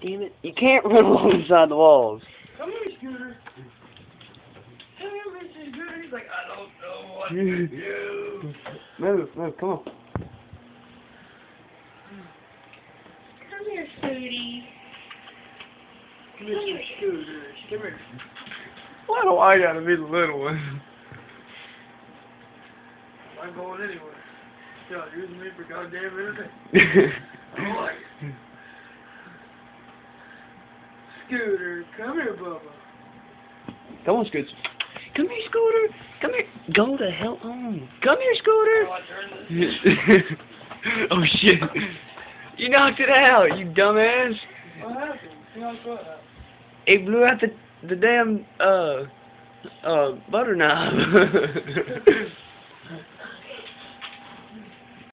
damn it. You can't run alongside the walls. Come here, Scooter. Come here, Mr. Scooter. He's like, I don't know what to do. Move, come on. Come here, Scooty. Mr. Scooter. Come here. Why do I gotta be the little one? I'm going anywhere. Y'all using me for goddamn anything. I don't like it. Scooter, come here, Bubba. Come on, Scooter. Come here, Scooter. Come here. Go the hell on. Come here, Scooter. Oh, I turned this. Oh, shit. You knocked it out, you dumbass. What happened? You knocked what out? It blew out the damn, butter knob.